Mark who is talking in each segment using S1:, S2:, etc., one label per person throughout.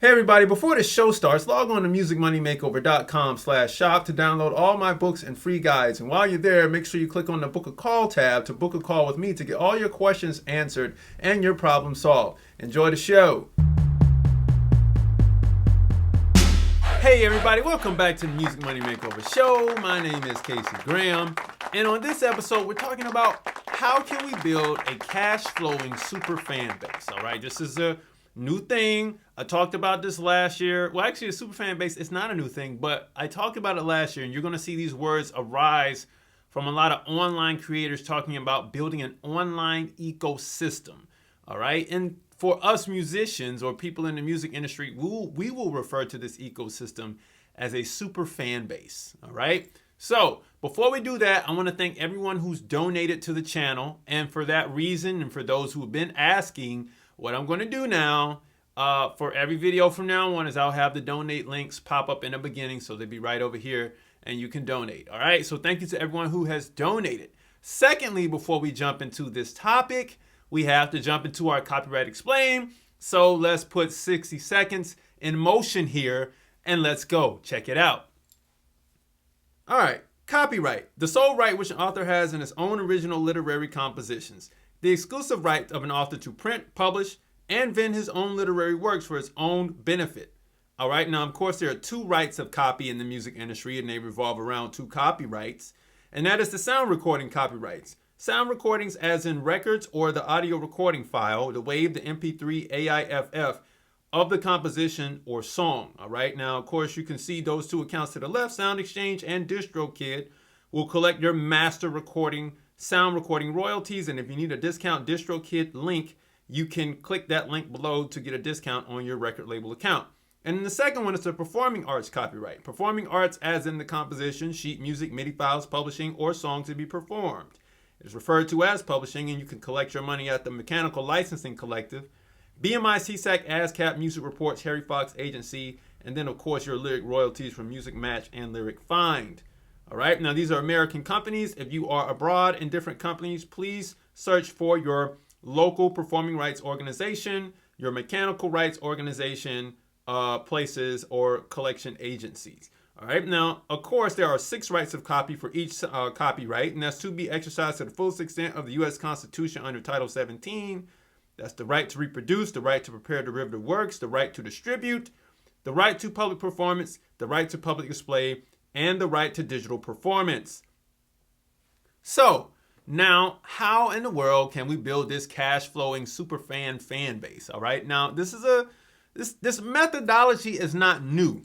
S1: Hey everybody, before the show starts, log on to musicmoneymakeover.com/shop to download all my books and free guides. And while you're there, make sure you click on the book a call tab to book a call with me to get all your questions answered and your problem solved. Enjoy the show. Hey everybody, welcome back to the Music Money Makeover Show. My name is Casey Graham, and on this episode, we're talking about how can we build a cash-flowing super fan base. All right, this is a new thing. I talked about this last year. Well, actually, a super fan base is not a new thing, but I talked about it last year, and you're going to see these words arise from a lot of online creators talking about building an online ecosystem. All right, and for us musicians or people in the music industry, we will refer to this ecosystem as a super fan base. All right. So before we do that, I want to thank everyone who's donated to the channel. And for that reason, and for those who have been asking, what I'm going to do now for every video from now on is I'll have the donate links pop up in the beginning. So they'll be right over here and you can donate. All right. So thank you to everyone who has donated. Secondly, before we jump into this topic, we have to jump into our copyright explain. So let's put 60 seconds in motion here and let's go. Check it out. All right. Copyright, the sole right which an author has in his own original literary compositions. The exclusive right of an author to print, publish, and vend his own literary works for his own benefit. All right. Now, of course, there are two rights of copy in the music industry, and they revolve around two copyrights. And that is the sound recording copyrights. Sound recordings as in records or the audio recording file, the WAV, the MP3, AIFF of the composition or song. All right. Now, of course, you can see those two accounts to the left. Sound Exchange and DistroKid will collect your master recording, sound recording royalties. And if you need a discount DistroKid link, you can click that link below to get a discount on your record label account. And then the second one is the performing arts copyright. Performing arts as in the composition, sheet music, MIDI files, publishing, or songs to be performed. It is referred to as publishing, and you can collect your money at the Mechanical Licensing Collective, BMI, CSAC, ASCAP, Music Reports, Harry Fox Agency, and then, of course, your lyric royalties from Music Match and Lyric Find. All right, now these are American companies. If you are abroad in different companies, please search for your local performing rights organization, your mechanical rights organization, places, or collection agencies. All right. Now, of course, there are 6 rights of copy for each copyright, and that's to be exercised to the fullest extent of the U.S. Constitution under Title 17. That's the right to reproduce, the right to prepare derivative works, the right to distribute, the right to public performance, the right to public display, and the right to digital performance. So now, how in the world can we build this cash-flowing superfan fan base? All right. Now, this methodology is not new.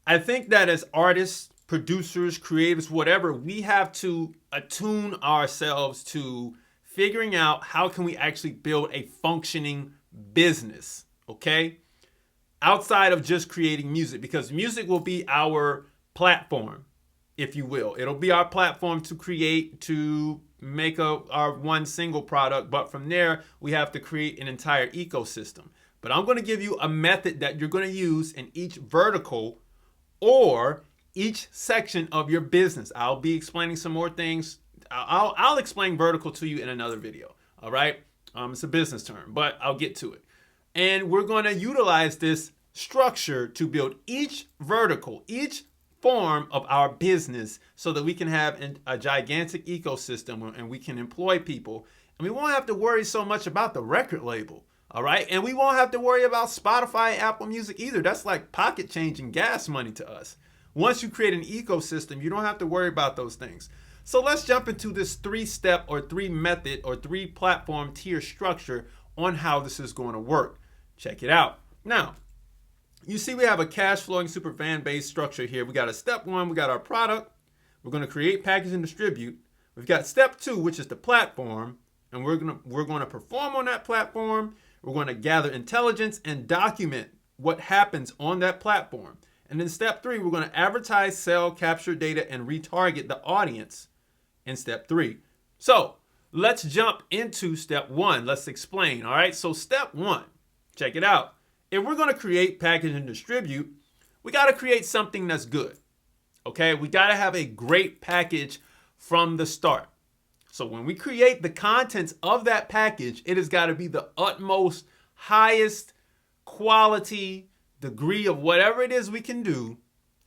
S1: I think that as artists, producers, creators, whatever, we have to attune ourselves to figuring out how can we actually build a functioning business, okay? Outside of just creating music, because music will be our platform, if you will. It'll be our platform to create, to make our one single product. But from there, we have to create an entire ecosystem. But I'm going to give you a method that you're going to use in each vertical or each section of your business. I'll be explaining some more things. I'll explain vertical to you in another video. All right. It's a business term, but I'll get to it. And we're going to utilize this structure to build each vertical, each form of our business so that we can have a gigantic ecosystem and we can employ people. And we won't have to worry so much about the record label. All right. And we won't have to worry about Spotify, Apple Music either. That's like pocket change and gas money to us. Once you create an ecosystem, you don't have to worry about those things. So let's jump into this 3-step or 3-method or 3-platform tier structure on how this is going to work. Check it out. Now, you see we have a cash flowing super fan base structure here. We got a step 1, we got our product. We're going to create, package, and distribute. We've got step 2, which is the platform, and we're going to perform on that platform. We're going to gather intelligence and document what happens on that platform. And then step 3, we're going to advertise, sell, capture data, and retarget the audience in step 3. So let's jump into step 1. Let's explain. All right. So step 1, check it out. If we're going to create, package, and distribute, we got to create something that's good. Okay. We got to have a great package from the start. So when we create the contents of that package, it has got to be the utmost, highest quality, degree of whatever it is we can do.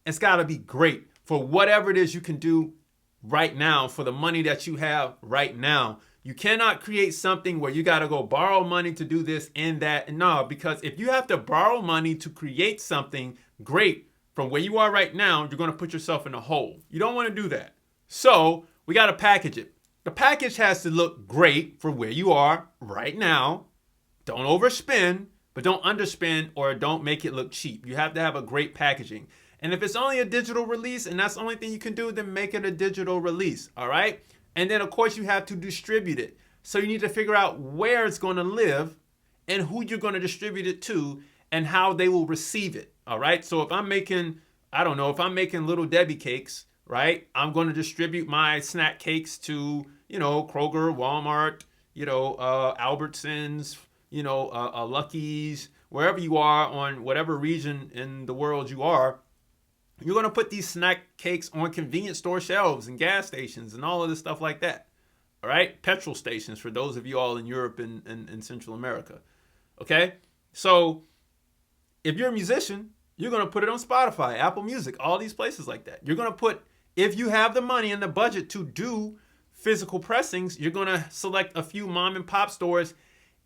S1: It's got to be great for whatever it is you can do right now, for the money that you have right now. You cannot create something where you got to go borrow money to do this and that. No, because if you have to borrow money to create something great from where you are right now, you're going to put yourself in a hole. You don't want to do that. So we got to package it. The package has to look great for where you are right now. Don't overspend, but don't underspend or don't make it look cheap. You have to have a great packaging. And if it's only a digital release and that's the only thing you can do, then make it a digital release, all right? And then, of course, you have to distribute it. So you need to figure out where it's going to live and who you're going to distribute it to and how they will receive it, all right? So if I'm making, I don't know, if I'm making Little Debbie cakes, right, I'm going to distribute my snack cakes to, Kroger, Walmart, Albertsons, Lucky's, wherever you are on whatever region in the world you are. You're going to put these snack cakes on convenience store shelves and gas stations and all of this stuff like that. All right? Petrol stations for those of you all in Europe and Central America. Okay? So if you're a musician, you're going to put it on Spotify, Apple Music, all these places like that. You're going to put, if you have the money and the budget to do physical pressings, you're going to select a few mom and pop stores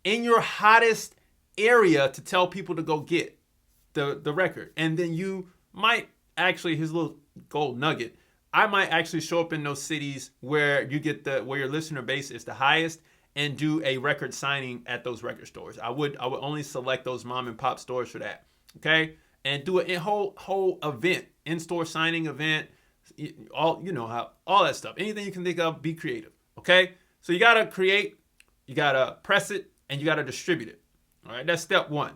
S1: in your hottest area to tell people to go get the record. And then you might actually, his little gold nugget, I might actually show up in those cities where you get where your listener base is the highest and do a record signing at those record stores. I would only select those mom and pop stores for that. Okay? And do a whole event, in-store signing event, all that stuff. Anything you can think of, be creative. Okay? So you gotta create, you gotta press it, and you gotta distribute it. All right, that's step one.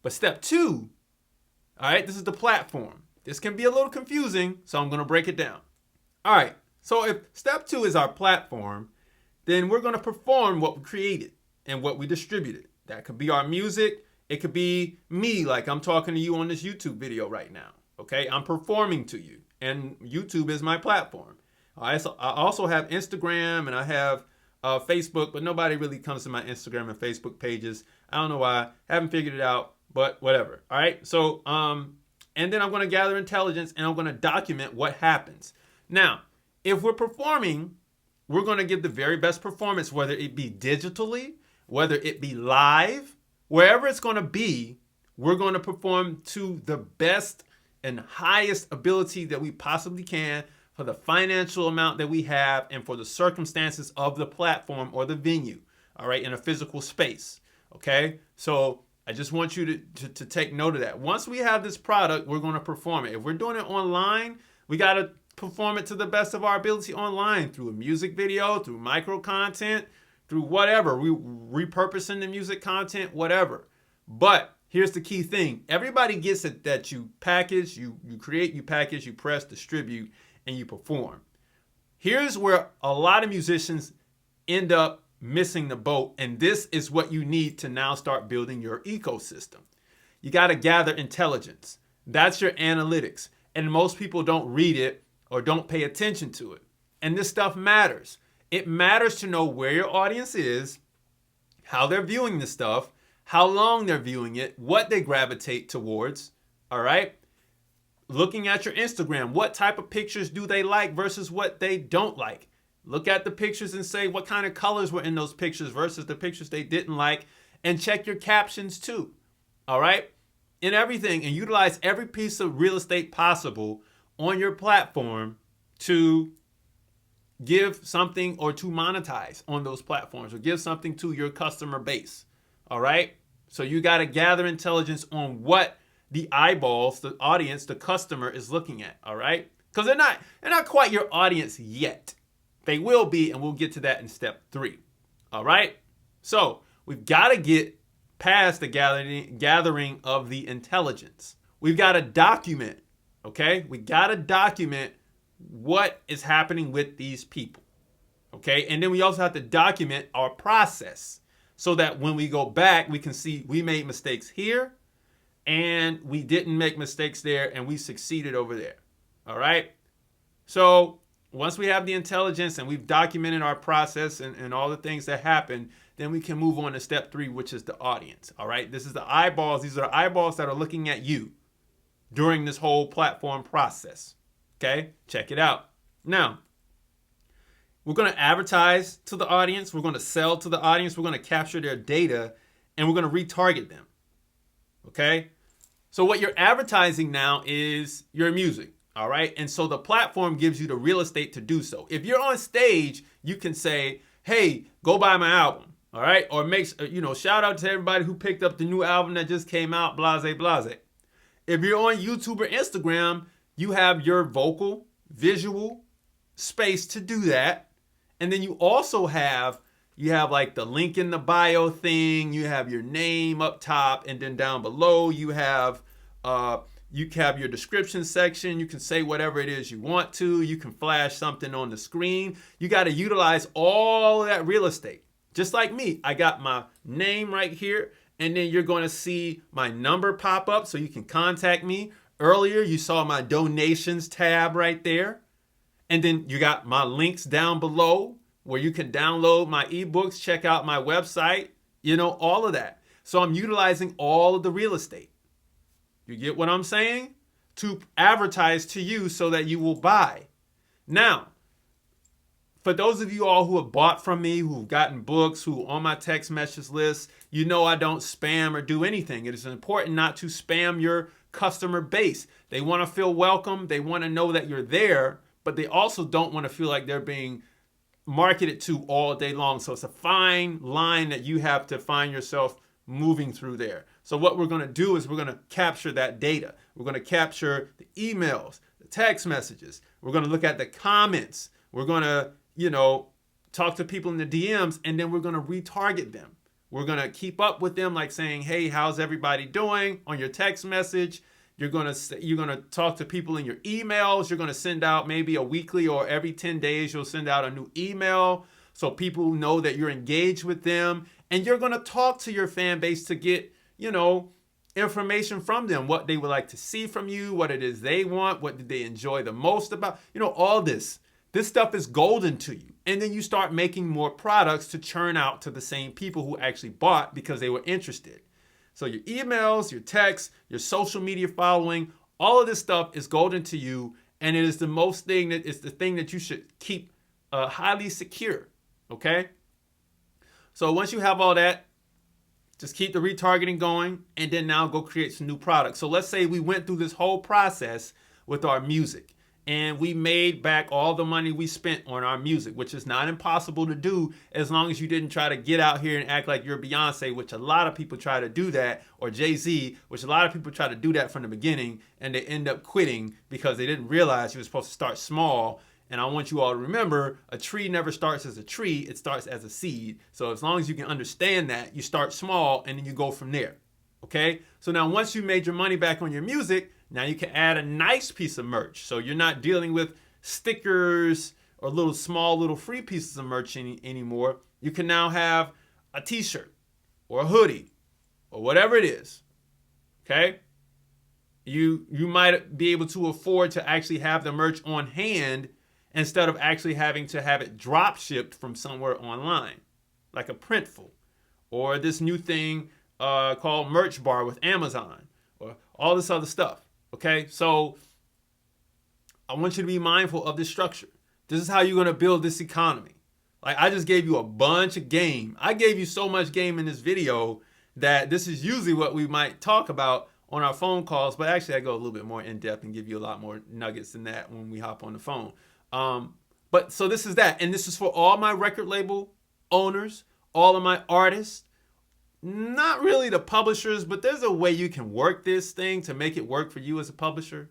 S1: But step two, all right, this is the platform. This can be a little confusing, so I'm going to break it down. All right, so if step two is our platform, then we're going to perform what we created and what we distributed. That could be our music. It could be me, like I'm talking to you on this YouTube video right now. Okay, I'm performing to you, and YouTube is my platform. All right, so I also have Instagram and I have Facebook, but nobody really comes to my Instagram and Facebook pages. I don't know why. Haven't figured it out, but whatever. All right, so and then I'm going to gather intelligence and I'm going to document what happens. Now, if we're performing, we're going to give the very best performance, whether it be digitally, whether it be live, wherever it's going to be, we're going to perform to the best and highest ability that we possibly can for the financial amount that we have and for the circumstances of the platform or the venue, all right, in a physical space, okay? So I just want you to take note of that. Once we have this product, we're going to perform it. If we're doing it online, we got to perform it to the best of our ability online through a music video, through micro content, through whatever, repurposing the music content, whatever. But here's the key thing. Everybody gets it that you package, you create, you package, you press, distribute, and you perform. Here's where a lot of musicians end up missing the boat, and this is what you need to now start building your ecosystem. You got to gather intelligence. That's your analytics, and most people don't read it or don't pay attention to it. And this stuff matters. It matters to know where your audience is, how they're viewing the stuff, how long they're viewing it, what they gravitate towards, all right? Looking at your Instagram, what type of pictures do they like versus what they don't like? Look at the pictures and say what kind of colors were in those pictures versus the pictures they didn't like, and check your captions too, all right? In everything, and utilize every piece of real estate possible on your platform to give something or to monetize on those platforms or give something to your customer base, all right? So you got to gather intelligence on what the eyeballs, the audience, the customer is looking at, all right? Because they're not quite your audience yet. They will be, and we'll get to that in step 3. All right? So we've got to get past the gathering of the intelligence. We've got to document, okay? We got to document what is happening with these people, okay? And then we also have to document our process so that when we go back, we can see we made mistakes here and we didn't make mistakes there and we succeeded over there, all right? So once we have the intelligence and we've documented our process and all the things that happen, then we can move on to step 3, which is the audience. All right. This is the eyeballs. These are eyeballs that are looking at you during this whole platform process. Okay. Check it out. Now, we're going to advertise to the audience. We're going to sell to the audience. We're going to capture their data and we're going to retarget them. Okay. So what you're advertising now is your music. All right. And so the platform gives you the real estate to do so. If you're on stage, you can say, hey, go buy my album. All right. Or shout out to everybody who picked up the new album that just came out, blase, blase. If you're on YouTube or Instagram, you have your vocal, visual space to do that. And then you also have like the link in the bio thing. You have your name up top, and then down below you have your description section. You can say whatever it is you want to. You can flash something on the screen. You got to utilize all of that real estate. Just like me, I got my name right here, and then you're going to see my number pop up so you can contact me. Earlier, you saw my donations tab right there. And then you got my links down below where you can download my ebooks, check out my website, all of that. So I'm utilizing all of the real estate. You get what I'm saying? To advertise to you so that you will buy. Now, for those of you all who have bought from me, who've gotten books, who are on my text message list, I don't spam or do anything. It is important not to spam your customer base. They want to feel welcome. They want to know that you're there, but they also don't want to feel like they're being marketed to all day long. So it's a fine line that you have to find yourself moving through there. So what we're going to do is we're going to capture that data. We're going to capture the emails, the text messages. We're going to look at the comments. We're going to, talk to people in the DMs, and then we're going to retarget them. We're going to keep up with them, like saying, hey, how's everybody doing on your text message? You're going to talk to people in your emails. You're going to send out maybe a weekly or every 10 days, you'll send out a new email so people know that you're engaged with them. And you're going to talk to your fan base to get, information from them, what they would like to see from you, what it is they want, what did they enjoy the most about, all this. This stuff is golden to you. And then you start making more products to churn out to the same people who actually bought because they were interested. So your emails, your texts, your social media following, all of this stuff is golden to you. And it is the thing that you should keep highly secure. Okay. So once you have all that, just keep the retargeting going and then now go create some new products. So let's say we went through this whole process with our music and we made back all the money we spent on our music, which is not impossible to do as long as you didn't try to get out here and act like you're Beyonce, which a lot of people try to do that, or Jay-Z, which a lot of people try to do that from the beginning and they end up quitting because they didn't realize you were supposed to start small. And I want you all to remember, a tree never starts as a tree, it starts as a seed. So as long as you can understand that, you start small and then you go from there. Okay? So now once you made your money back on your music, now you can add a nice piece of merch. So you're not dealing with stickers or small little free pieces of merch anymore. You can now have a t-shirt or a hoodie or whatever it is. Okay? You might be able to afford to actually have the merch on hand instead of actually having to have it drop shipped from somewhere online, like a Printful, or this new thing called Merch Bar with Amazon, or all this other stuff. Okay, so I want you to be mindful of this structure. This is how you're going to build this economy. Like, I just gave you a bunch of game. I gave you so much game in this video that this is usually what we might talk about on our phone calls, but actually I go a little bit more in depth and give you a lot more nuggets than that when we hop on the phone. But so this is that. And this is for all my record label owners, all of my artists, not really the publishers, but there's a way you can work this thing to make it work for you as a publisher.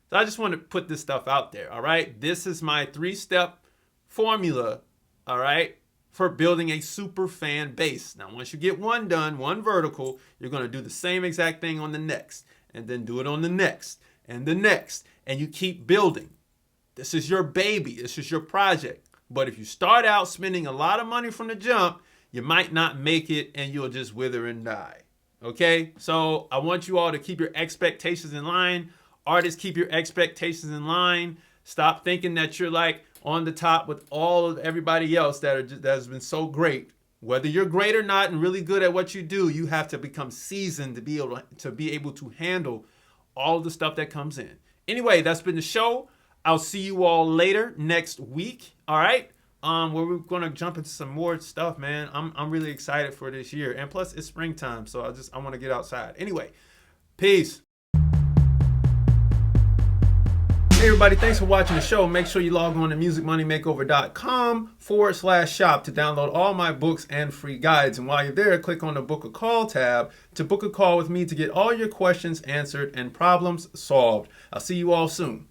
S1: So I just want to put this stuff out there. All right. This is my 3-step formula. All right. For building a super fan base. Now, once you get one done, one vertical, you're going to do the same exact thing on the next, and then do it on the next and the next. And you keep building. This is your baby. This is your project. But if you start out spending a lot of money from the jump, you might not make it and you'll just wither and die. Okay? So I want you all to keep your expectations in line. Artists, keep your expectations in line. Stop thinking that you're like on the top with all of everybody else that has been so great. Whether you're great or not and really good at what you do, you have to become seasoned to be able to handle all the stuff that comes in. Anyway, that's been the show. I'll see you all later next week. All right. Where we're gonna jump into some more stuff, man. I'm really excited for this year. And plus it's springtime, so I want to get outside. Anyway, peace. Hey everybody, thanks for watching the show. Make sure you log on to musicmoneymakeover.com/shop to download all my books and free guides. And while you're there, click on the Book a Call tab to book a call with me to get all your questions answered and problems solved. I'll see you all soon.